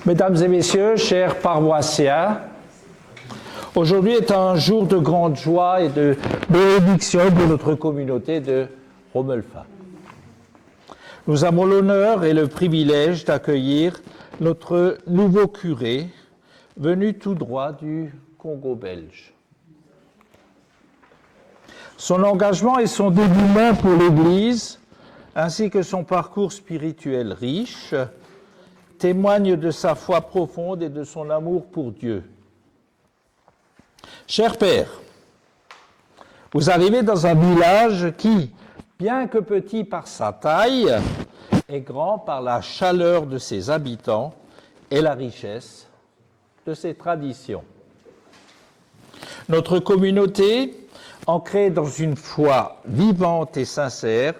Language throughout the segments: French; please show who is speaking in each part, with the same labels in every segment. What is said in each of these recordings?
Speaker 1: Mesdames et messieurs, chers paroissiens, aujourd'hui est un jour de grande joie et de bénédiction pour notre communauté de Romelfin. Nous avons l'honneur et le privilège d'accueillir notre nouveau curé, venu tout droit du Congo belge. Son engagement et son dévouement pour l'Église, ainsi que son parcours spirituel riche, témoignent de sa foi profonde et de son amour pour Dieu. Cher Père, vous arrivez dans un village qui, bien que petit par sa taille, est grand par la chaleur de ses habitants et la richesse de ses traditions. Notre communauté, ancrée dans une foi vivante et sincère,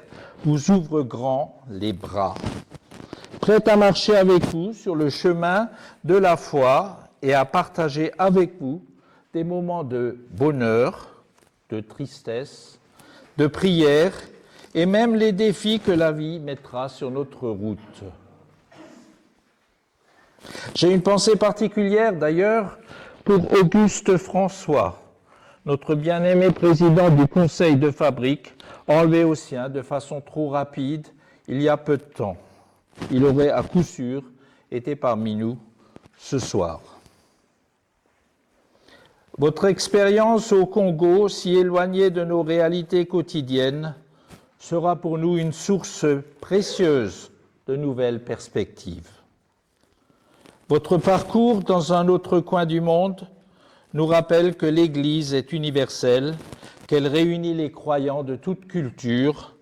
Speaker 1: vous ouvre grand les bras, prête à marcher avec vous sur le chemin de la foi et à partager avec vous des moments de bonheur, de tristesse, de prière et même les défis que la vie mettra sur notre route. J'ai une pensée particulière d'ailleurs pour Auguste François, notre bien-aimé président du conseil de fabrique, enlevé au sien de façon trop rapide il y a peu de temps. Il aurait à coup sûr été parmi nous ce soir. Votre expérience au Congo, si éloignée de nos réalités quotidiennes, sera pour nous une source précieuse de nouvelles perspectives. Votre parcours dans un autre coin du monde nous rappelle que l'Église est universelle, qu'elle réunit les croyants de toute culture,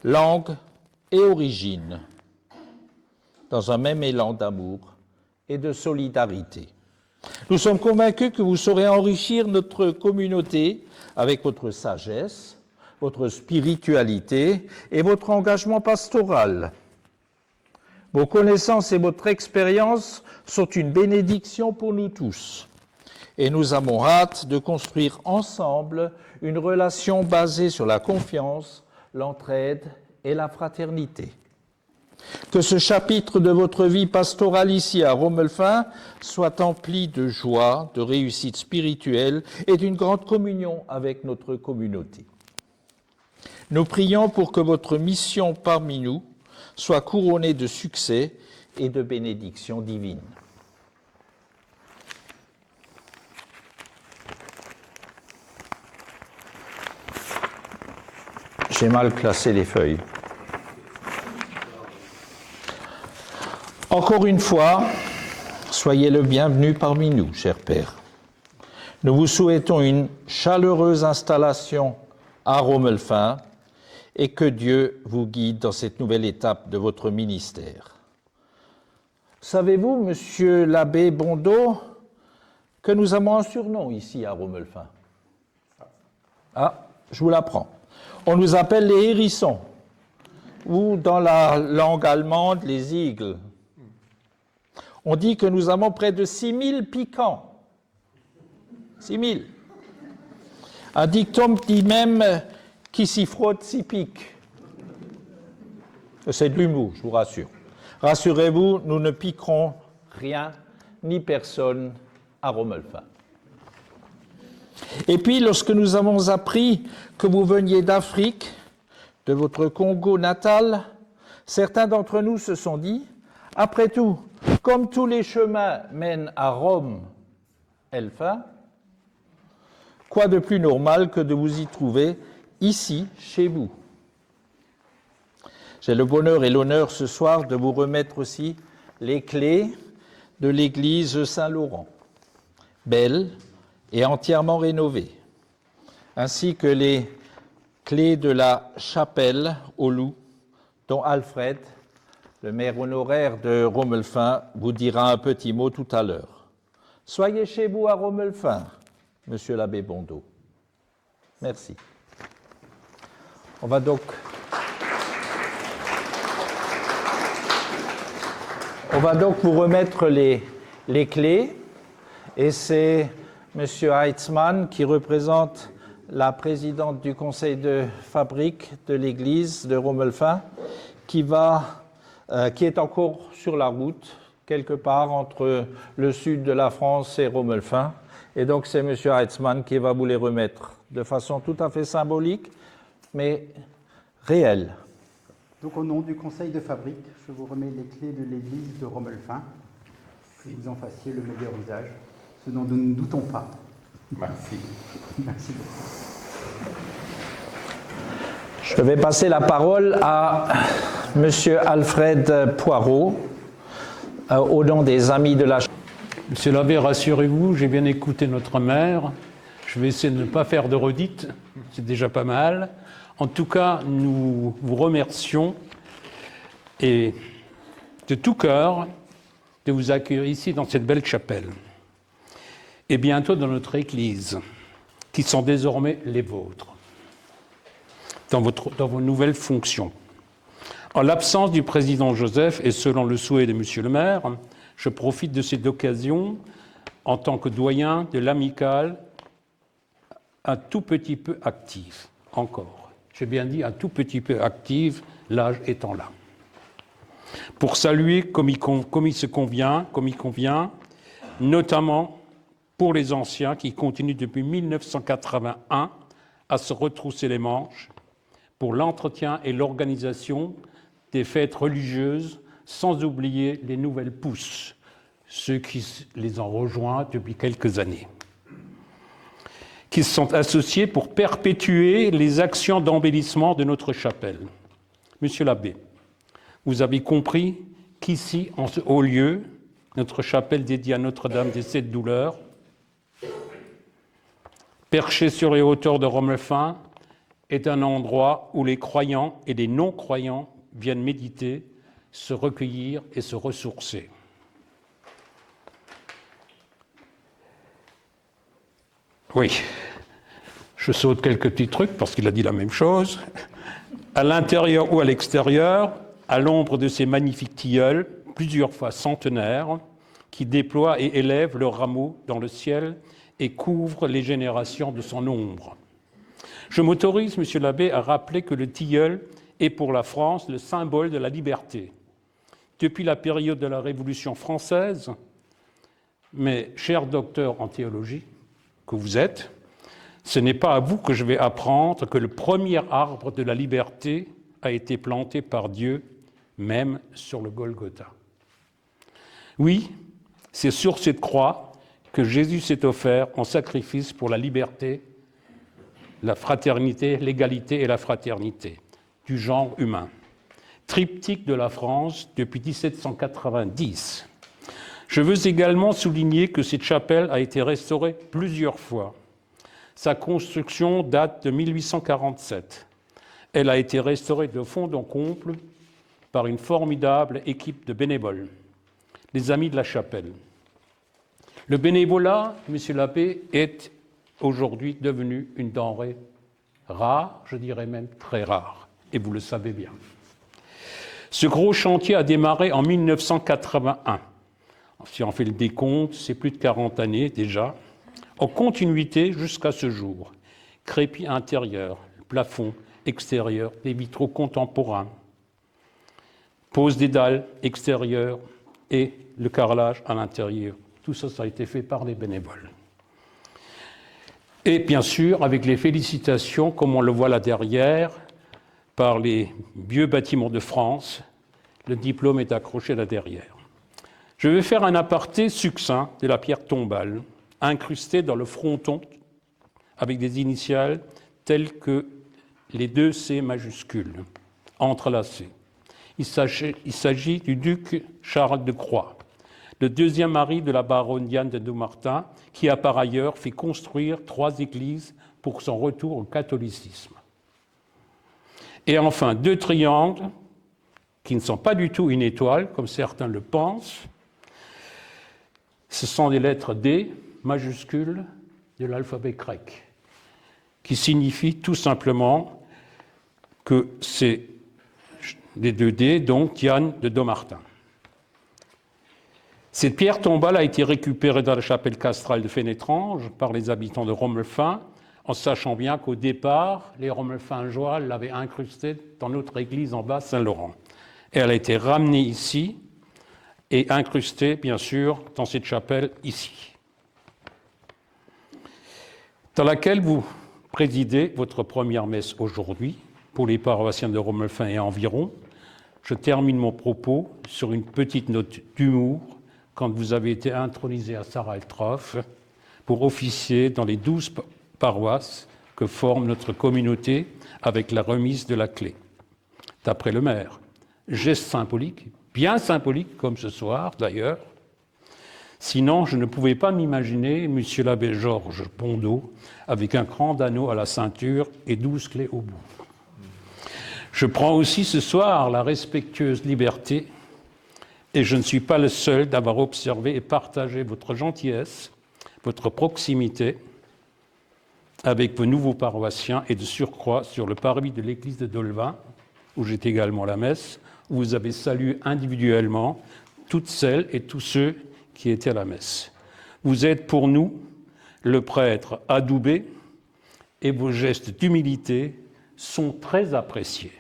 Speaker 1: langue et origine, dans un même élan d'amour et de solidarité. Nous sommes convaincus que vous saurez enrichir notre communauté avec votre sagesse, votre spiritualité et votre engagement pastoral. Vos connaissances et votre expérience sont une bénédiction pour nous tous. Et nous avons hâte de construire ensemble une relation basée sur la confiance, l'entraide et la fraternité. Que ce chapitre de votre vie pastorale ici à Romelfin soit empli de joie, de réussite spirituelle et d'une grande communion avec notre communauté. Nous prions pour que votre mission parmi nous soit couronnée de succès et de bénédictions divines. J'ai mal classé les feuilles. Encore une fois, soyez le bienvenu parmi nous, cher Père. Nous vous souhaitons une chaleureuse installation à Romelfin et que Dieu vous guide dans cette nouvelle étape de votre ministère. Savez-vous, monsieur l'abbé Bondeau, que nous avons un surnom ici à Romelfin? Ah, je vous l'apprends. On nous appelle les hérissons, ou dans la langue allemande, les igles. On dit que nous avons près de 6000 piquants. 6000. Un dicton dit même qui s'y frotte s'y pique. C'est de l'humour, je vous rassure. Rassurez-vous, nous ne piquerons rien ni personne à Romelfin. Et puis, lorsque nous avons appris que vous veniez d'Afrique, de votre Congo natal, certains d'entre nous se sont dit, après tout, comme tous les chemins mènent à Rome, Elphin, quoi de plus normal que de vous y trouver ici, chez vous. J'ai le bonheur et l'honneur ce soir de vous remettre aussi les clés de l'église Saint-Laurent, belle et entièrement rénovée, ainsi que les clés de la chapelle au Loup, dont Alfred, le maire honoraire de Romelfin, vous dira un petit mot tout à l'heure. Soyez chez vous à Romelfin, monsieur l'abbé Bondeau. Merci. On va donc vous remettre les clés, et c'est monsieur Heitzmann qui représente la présidente du conseil de fabrique de l'église de Romelfin qui est encore sur la route quelque part entre le sud de la France et Romelfin. Et donc c'est M. Heitzmann qui va vous les remettre de façon tout à fait symbolique, mais réelle.
Speaker 2: Donc au nom du conseil de fabrique, je vous remets les clés de l'église de Romelfin, que vous en fassiez le meilleur usage, ce dont nous ne doutons pas.
Speaker 3: Merci.
Speaker 2: Merci beaucoup.
Speaker 1: Je vais passer la parole à M. Alfred Poirot, au nom des Amis de la...
Speaker 3: Monsieur l'abbé, rassurez-vous, j'ai bien écouté notre mère. Je vais essayer de ne pas faire de redite, c'est déjà pas mal. En tout cas, nous vous remercions et de tout cœur de vous accueillir ici dans cette belle chapelle et bientôt dans notre église, qui sont désormais les vôtres, dans vos nouvelles fonctions. En l'absence du président Joseph et selon le souhait de monsieur le maire, je profite de cette occasion en tant que doyen de l'amicale un tout petit peu actif, encore. J'ai bien dit un tout petit peu active, l'âge étant là. Pour saluer comme il convient, notamment pour les anciens qui continuent depuis 1981 à se retrousser les manches pour l'entretien et l'organisation des fêtes religieuses, sans oublier les nouvelles pousses, ceux qui les ont rejoints depuis quelques années, qui se sont associés pour perpétuer les actions d'embellissement de notre chapelle. Monsieur l'abbé, vous avez compris qu'ici, en ce haut lieu, notre chapelle dédiée à Notre-Dame des Sept Douleurs, perchée sur les hauteurs de Romelfin, est un endroit où les croyants et les non-croyants viennent méditer, se recueillir et se ressourcer. Oui, je saute quelques petits trucs parce qu'il a dit la même chose. À l'intérieur ou à l'extérieur, à l'ombre de ces magnifiques tilleuls, plusieurs fois centenaires, qui déploient et élèvent leurs rameaux dans le ciel et couvrent les générations de son ombre. Je m'autorise, monsieur l'abbé, à rappeler que le tilleul est pour la France le symbole de la liberté. Depuis la période de la Révolution française, mais cher docteur en théologie que vous êtes, ce n'est pas à vous que je vais apprendre que le premier arbre de la liberté a été planté par Dieu, même sur le Golgotha. Oui, c'est sur cette croix que Jésus s'est offert en sacrifice pour la liberté, la fraternité, l'égalité et la fraternité du genre humain. Triptyque de la France depuis 1790. Je veux également souligner que cette chapelle a été restaurée plusieurs fois. Sa construction date de 1847. Elle a été restaurée de fond en comble par une formidable équipe de bénévoles, les Amis de la Chapelle. Le bénévolat, monsieur l'abbé, est aujourd'hui devenu une denrée rare, je dirais même très rare, et vous le savez bien. Ce gros chantier a démarré en 1981. Si on fait le décompte, c'est plus de 40 années déjà, en continuité jusqu'à ce jour. Crépi intérieur, plafond extérieur, des vitraux contemporains, pose des dalles extérieures et le carrelage à l'intérieur. Tout ça, ça a été fait par des bénévoles. Et bien sûr, avec les félicitations, comme on le voit là derrière, par les vieux bâtiments de France, le diplôme est accroché là derrière. Je vais faire un aparté succinct de la pierre tombale, incrustée dans le fronton avec des initiales telles que les deux C majuscules, entrelacées. Il s'agit du duc Charles de Croix, le deuxième mari de la baronne Diane de Dommartin, qui a par ailleurs fait construire 3 églises pour son retour au catholicisme. Et enfin, 2 triangles qui ne sont pas du tout une étoile, comme certains le pensent. Ce sont des lettres D majuscules de l'alphabet grec, qui signifient tout simplement que c'est les 2 D, donc Diane de Dommartin. Cette pierre tombale a été récupérée dans la chapelle castrale de Fénétrange par les habitants de Romelfin, en sachant bien qu'au départ, les Romelfingeois l'avaient incrustée dans notre église en bas, Saint-Laurent. Et elle a été ramenée ici et incrustée, bien sûr, dans cette chapelle ici, dans laquelle vous présidez votre première messe aujourd'hui pour les paroissiens de Romelfin et environ. Je termine mon propos sur une petite note d'humour quand vous avez été intronisé à Saraltroff pour officier dans les 12 paroisses que forme notre communauté avec la remise de la clé. D'après le maire, geste symbolique, bien symbolique comme ce soir d'ailleurs. Sinon, je ne pouvais pas m'imaginer monsieur l'abbé Georges Pondeau avec un grand anneau à la ceinture et 12 clés au bout. Je prends aussi ce soir la respectueuse liberté, et je ne suis pas le seul d'avoir observé et partagé votre gentillesse, votre proximité avec vos nouveaux paroissiens et de surcroît sur le parvis de l'église de Dolvin, où j'étais également à la messe, où vous avez salué individuellement toutes celles et tous ceux qui étaient à la messe. Vous êtes pour nous le prêtre adoubé et vos gestes d'humilité sont très appréciés.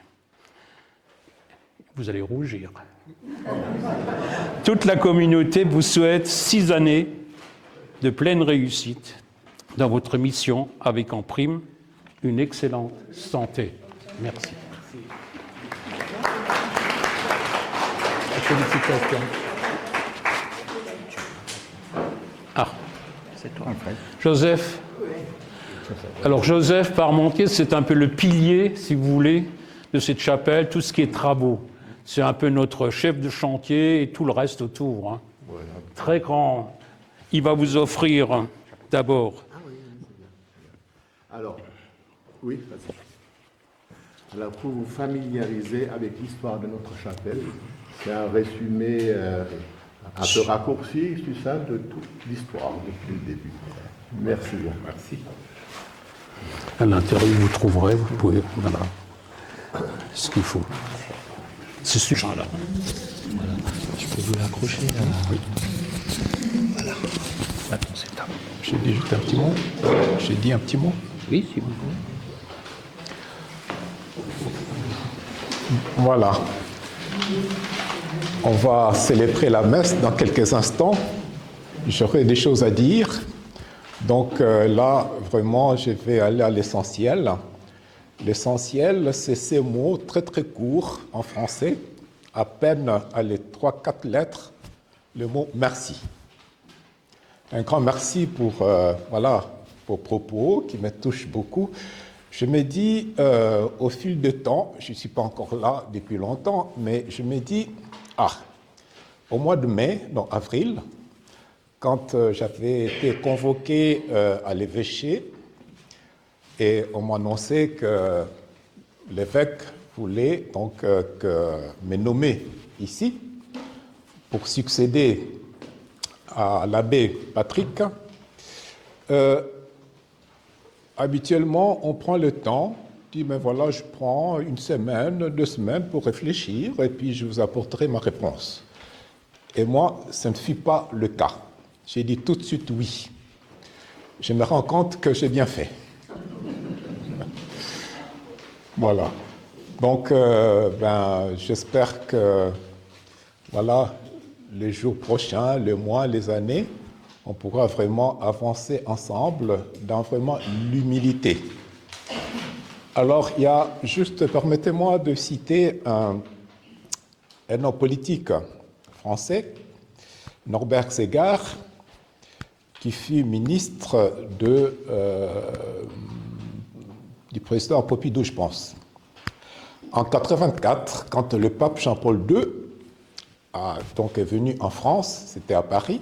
Speaker 3: Vous allez rougir. Toute la communauté vous souhaite 6 années de pleine réussite dans votre mission avec en prime une excellente santé. Merci. Félicitations. Ah,
Speaker 2: C'est toi, Alfred.
Speaker 3: Joseph. Alors Joseph Parmentier, c'est un peu le pilier, si vous voulez, de cette chapelle, tout ce qui est travaux. C'est un peu notre chef de chantier et tout le reste autour. Hein. Voilà. Très grand. Il va vous offrir d'abord.
Speaker 4: Alors, oui, vas-y. Alors, pour vous familiariser avec l'histoire de notre chapelle, c'est un résumé un peu raccourci, succinct de toute l'histoire depuis le début. Merci. Merci.
Speaker 3: À l'intérieur, vous trouverez, vous pouvez, voilà, ce qu'il faut. C'est ce genre-là.
Speaker 5: Voilà. Je peux vous l'accrocher là.
Speaker 3: Oui.
Speaker 5: Voilà. Maintenant, c'est table.
Speaker 6: J'ai dit juste un petit mot. J'ai dit un petit mot.
Speaker 5: Oui, si vous voulez.
Speaker 6: Voilà. On va célébrer la messe dans quelques instants. J'aurai des choses à dire. Donc là, vraiment, je vais aller à l'essentiel. L'essentiel, c'est ces mots très très courts en français, à peine à les 3-4 lettres, le mot merci. Un grand merci pour vos propos qui me touchent beaucoup. Je me dis, au fil du temps, je ne suis pas encore là depuis longtemps, mais je me dis, au mois de mai, non, avril, quand j'avais été convoqué à l'évêché, et on m'a annoncé que l'évêque voulait donc me nommer ici pour succéder à l'abbé Patrick. Habituellement, on prend le temps, dit mais voilà, je prends 1 semaine, 2 semaines pour réfléchir et puis je vous apporterai ma réponse. Et moi, ce ne fut pas le cas. J'ai dit tout de suite oui. Je me rends compte que j'ai bien fait. Voilà. Donc, j'espère que, voilà, les jours prochains, les mois, les années, on pourra vraiment avancer ensemble dans vraiment l'humilité. Alors, il y a juste, permettez-moi de citer un homme politique français, Norbert Segard, qui fut ministre du président Pompidou, je pense. En 1984, quand le pape Jean-Paul II est venu en France, c'était à Paris,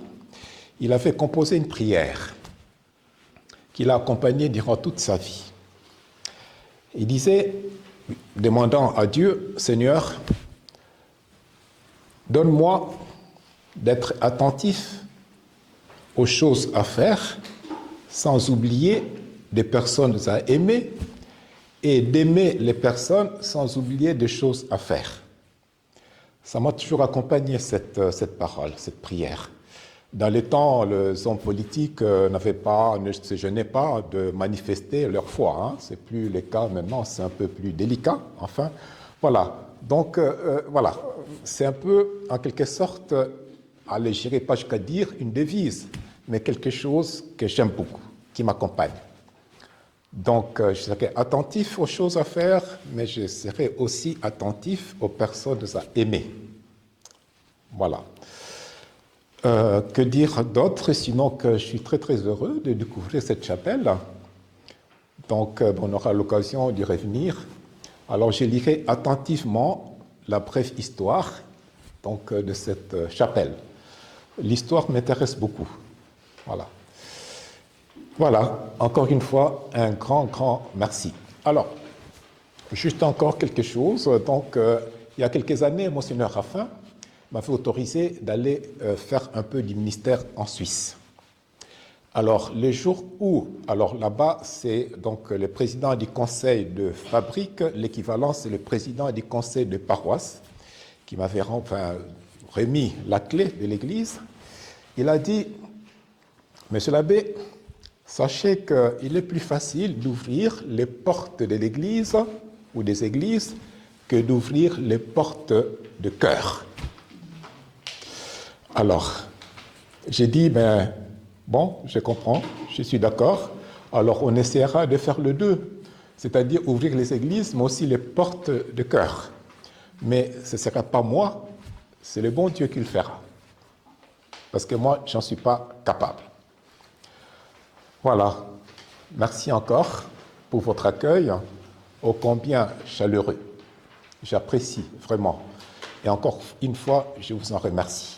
Speaker 6: il avait composé une prière qu'il a accompagnée durant toute sa vie. Il disait, demandant à Dieu, Seigneur, donne-moi d'être attentif aux choses à faire, sans oublier des personnes à aimer, et d'aimer les personnes sans oublier des choses à faire. Ça m'a toujours accompagné cette parole, cette prière. Dans les temps, les hommes politiques ne se gênaient pas de manifester leur foi. Hein. Ce n'est plus le cas maintenant, c'est un peu plus délicat. Enfin, voilà. Donc, voilà. C'est un peu, en quelque sorte, allez, je n'irai pas jusqu'à dire une devise, mais quelque chose que j'aime beaucoup, qui m'accompagne. Donc, je serai attentif aux choses à faire, mais je serai aussi attentif aux personnes à aimer. Voilà. Que dire d'autre, sinon que je suis très très heureux de découvrir cette chapelle. Donc, on aura l'occasion d'y revenir. Alors, je lirai attentivement la brève histoire donc, de cette chapelle. L'histoire m'intéresse beaucoup. Voilà. Voilà, encore une fois, un grand merci. Alors, juste encore quelque chose. Donc, il y a quelques années, Monseigneur Raffin m'avait autorisé d'aller faire un peu du ministère en Suisse. Alors, le jour où, alors là-bas, c'est donc le président du conseil de fabrique, l'équivalent, c'est le président du conseil de paroisse, qui m'avait remis la clé de l'église. Il a dit, Monsieur l'abbé, sachez qu'il est plus facile d'ouvrir les portes de l'église ou des églises que d'ouvrir les portes de cœur. Alors, j'ai dit, ben, bon, je comprends, je suis d'accord, alors on essaiera de faire le deux, c'est-à-dire ouvrir les églises, mais aussi les portes de cœur. Mais ce ne sera pas moi, c'est le bon Dieu qui le fera. Parce que moi, je n'en suis pas capable. Voilà. Merci encore pour votre accueil, ô combien chaleureux. J'apprécie vraiment. Et encore une fois, je vous en remercie.